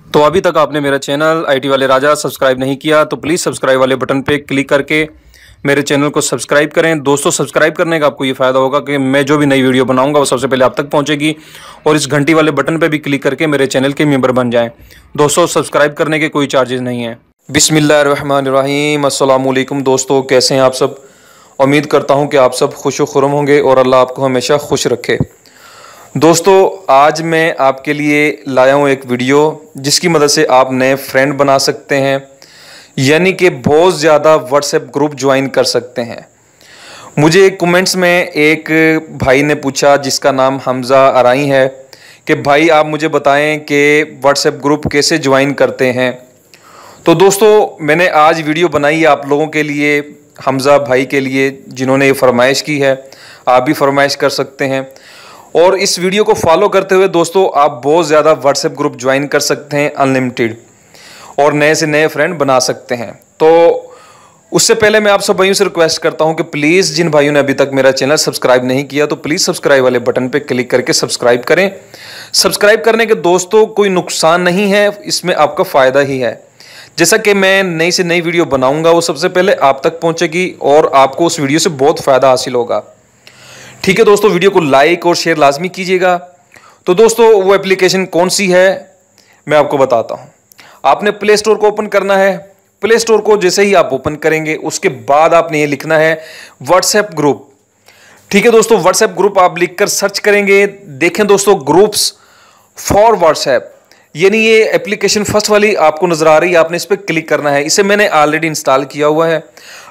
तो अभी तक आपने मेरा चैनल आईटी वाले राजा सब्सक्राइब नहीं किया तो प्लीज़ सब्सक्राइब वाले बटन पे क्लिक करके मेरे चैनल को सब्सक्राइब करें। दोस्तों, सब्सक्राइब करने का आपको ये फ़ायदा होगा कि मैं जो भी नई वीडियो बनाऊंगा वो सबसे पहले आप तक पहुंचेगी, और इस घंटी वाले बटन पे भी क्लिक करके मेरे चैनल के मेंबर बन जाएं। दोस्तों, सब्सक्राइब करने के कोई चार्जेस नहीं है। बिस्मिल्लाहिर्रहमानिर्रहीम। अस्सलाम वालेकुम दोस्तों, कैसे हैं आप सब? उम्मीद करता हूँ कि आप सब खुश व खुर्म होंगे और अल्लाह आपको हमेशा खुश रखे। दोस्तों, आज मैं आपके लिए लाया हूँ एक वीडियो जिसकी मदद से आप नए फ्रेंड बना सकते हैं, यानी कि बहुत ज़्यादा व्हाट्सएप ग्रुप ज्वाइन कर सकते हैं। मुझे कमेंट्स में एक भाई ने पूछा जिसका नाम हमज़ा अराई है कि भाई आप मुझे बताएं कि व्हाट्सएप ग्रुप कैसे ज्वाइन करते हैं। तो दोस्तों, मैंने आज वीडियो बनाई आप लोगों के लिए, हमज़ा भाई के लिए जिन्होंने ये फरमाइश की है। आप भी फरमाइश कर सकते हैं और इस वीडियो को फॉलो करते हुए दोस्तों आप बहुत ज़्यादा व्हाट्सएप ग्रुप ज्वाइन कर सकते हैं अनलिमिटेड, और नए से नए फ्रेंड बना सकते हैं। तो उससे पहले मैं आप सब भाइयों से रिक्वेस्ट करता हूं कि प्लीज़ जिन भाइयों ने अभी तक मेरा चैनल सब्सक्राइब नहीं किया तो प्लीज़ सब्सक्राइब वाले बटन पे क्लिक करके सब्सक्राइब करें। सब्सक्राइब करने के दोस्तों कोई नुकसान नहीं है, इसमें आपका फ़ायदा ही है। जैसा कि मैं नई से नई वीडियो बनाऊंगा वो सबसे पहले आप तक पहुंचेगी और आपको उस वीडियो से बहुत फ़ायदा हासिल होगा। ठीक है दोस्तों, वीडियो को लाइक और शेयर लाजमी कीजिएगा। तो दोस्तों, वो एप्लीकेशन कौन सी है मैं आपको बताता हूँ। आपने प्ले स्टोर को ओपन करना है। प्ले स्टोर को जैसे ही आप ओपन करेंगे उसके बाद आपने ये लिखना है व्हाट्सएप ग्रुप। ठीक है दोस्तों, व्हाट्सएप ग्रुप आप लिखकर सर्च करेंगे। देखें दोस्तों, ग्रुप्स फॉर व्हाट्सएप, यानी ये एप्लीकेशन फर्स्ट वाली आपको नजर आ रही है, आपने इस पर क्लिक करना है। इसे मैंने ऑलरेडी इंस्टॉल किया हुआ है,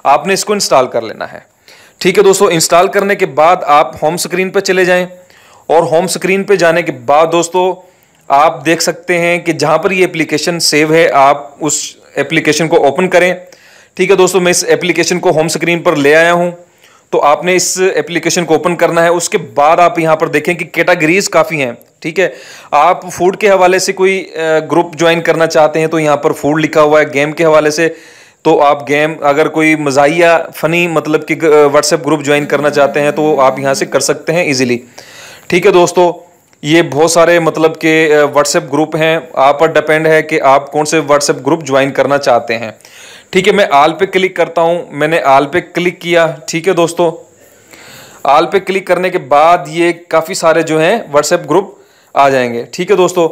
आपने इसको इंस्टॉल कर लेना है। ठीक है दोस्तों, इंस्टॉल करने के बाद आप होम स्क्रीन पर चले जाएं, और होम स्क्रीन पे जाने के बाद दोस्तों आप देख सकते हैं कि जहां पर ये एप्लीकेशन सेव है आप उस एप्लीकेशन को ओपन करें। ठीक है दोस्तों, मैं इस एप्लीकेशन को होम स्क्रीन पर ले आया हूं। तो आपने इस एप्लीकेशन को ओपन करना है। उसके बाद आप यहां पर देखें कि कैटेगरीज काफ़ी हैं। ठीक है, आप फूड के हवाले से कोई ग्रुप ज्वाइन करना चाहते हैं तो यहाँ पर फूड लिखा हुआ है। गेम के हवाले से तो आप गेम, अगर कोई मज़ाहिया फ़नी मतलब कि व्हाट्सएप ग्रुप ज्वाइन करना चाहते हैं तो आप यहाँ से कर सकते हैं इजीली। ठीक है दोस्तों, ये बहुत सारे मतलब के व्हाट्सएप ग्रुप हैं, आप पर डिपेंड है कि आप कौन से व्हाट्सएप ग्रुप ज्वाइन करना चाहते हैं। ठीक है, मैं आल पे क्लिक करता हूँ। मैंने आल पे क्लिक किया। ठीक है दोस्तों, आल पे क्लिक करने के बाद ये काफ़ी सारे जो हैं व्हाट्सएप ग्रुप आ जाएंगे। ठीक है दोस्तों,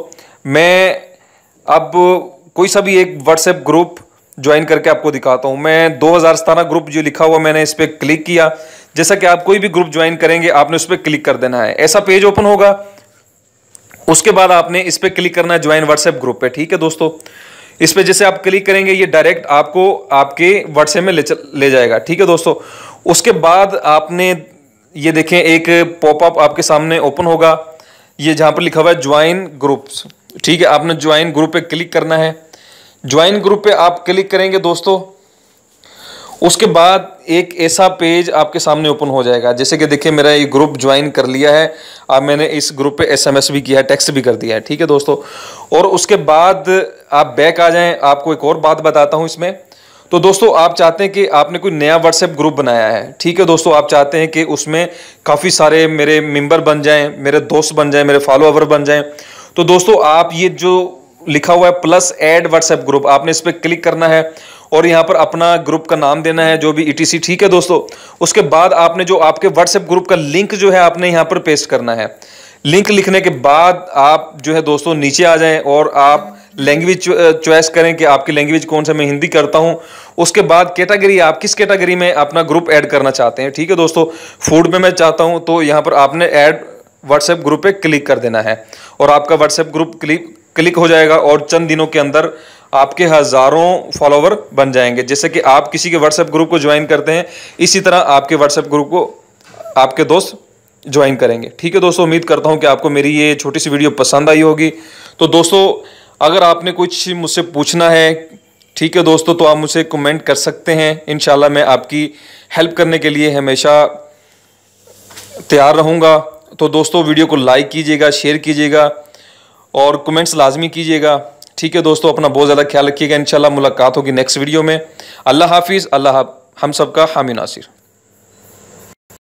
मैं अब कोई सा भी एक व्हाट्सएप ग्रुप ज्वाइन करके आपको दिखाता हूं। मैं 2017 ग्रुप जो लिखा हुआ मैंने इस पर क्लिक किया। जैसा कि आप कोई भी ग्रुप ज्वाइन करेंगे आपने उस पर क्लिक कर देना है। ऐसा पेज ओपन होगा। उसके बाद आपने इस पर क्लिक करना है ज्वाइन व्हाट्सएप ग्रुप पे। ठीक है दोस्तों, इस पे जैसे आप क्लिक करेंगे ये डायरेक्ट आपको आपके व्हाट्सएप में ले जाएगा। ठीक है दोस्तों, उसके बाद आपने ये देखें एक पॉपअप आपके सामने ओपन होगा, ये जहां पर लिखा हुआ है ज्वाइन ग्रुप्स। ठीक है, आपने ज्वाइन ग्रुप पे क्लिक करना है। ज्वाइन ग्रुप पे आप क्लिक करेंगे दोस्तों, उसके बाद एक ऐसा पेज आपके सामने ओपन हो जाएगा। जैसे कि देखिए मेरा ये ग्रुप ज्वाइन कर लिया है। अब मैंने इस ग्रुप पे एसएमएस भी किया है, टेक्स्ट भी कर दिया है। ठीक है दोस्तों, और उसके बाद आप बैक आ जाएं। आपको एक और बात बताता हूं इसमें। तो दोस्तों, आप चाहते हैं कि आपने कोई नया व्हाट्सएप ग्रुप बनाया है। ठीक है दोस्तों, आप चाहते हैं कि उसमें काफ़ी सारे मेरे मेंबर बन जाएं, मेरे दोस्त बन जाएं, मेरे फॉलोअवर बन जाएं। तो दोस्तों, आप ये जो लिखा हुआ है प्लस ऐड व्हाट्सएप ग्रुप, आपने इस पर क्लिक करना है और यहाँ पर अपना ग्रुप का नाम देना है जो भी ETC। ठीक है दोस्तों, उसके बाद आपने जो आपके व्हाट्सएप ग्रुप का लिंक जो है आपने यहाँ पर पेस्ट करना है। लिंक लिखने के बाद आप जो है दोस्तों नीचे आ जाएं और आप लैंग्वेज चॉइस करें कि आपकी लैंग्वेज कौन सा। मैं हिंदी करता हूँ। उसके बाद कैटेगरी, आप किस कैटेगरी में अपना ग्रुप ऐड करना चाहते हैं। ठीक है दोस्तों, फूड में मैं चाहता हूँ तो यहाँ पर आपने ऐड व्हाट्सएप ग्रुप पे क्लिक कर देना है और आपका व्हाट्सएप ग्रुप क्लिक हो जाएगा और चंद दिनों के अंदर आपके हज़ारों फॉलोवर बन जाएंगे। जैसे कि आप किसी के व्हाट्सएप ग्रुप को ज्वाइन करते हैं, इसी तरह आपके व्हाट्सएप ग्रुप को आपके दोस्त ज्वाइन करेंगे। ठीक है दोस्तों, उम्मीद करता हूं कि आपको मेरी ये छोटी सी वीडियो पसंद आई होगी। तो दोस्तों, अगर आपने कुछ मुझसे पूछना है, ठीक है दोस्तों, तो आप मुझसे कमेंट कर सकते हैं। इंशाल्लाह मैं आपकी हेल्प करने के लिए हमेशा तैयार रहूँगा। तो दोस्तों, वीडियो को लाइक कीजिएगा, शेयर कीजिएगा और कमेंट्स लाजमी कीजिएगा। ठीक है दोस्तों, अपना बहुत ज़्यादा ख्याल रखिएगा। इंशाल्लाह मुलाकात होगी नेक्स्ट वीडियो में। अल्लाह हाफिज़। अल्लाह हम सबका हामी नासिर।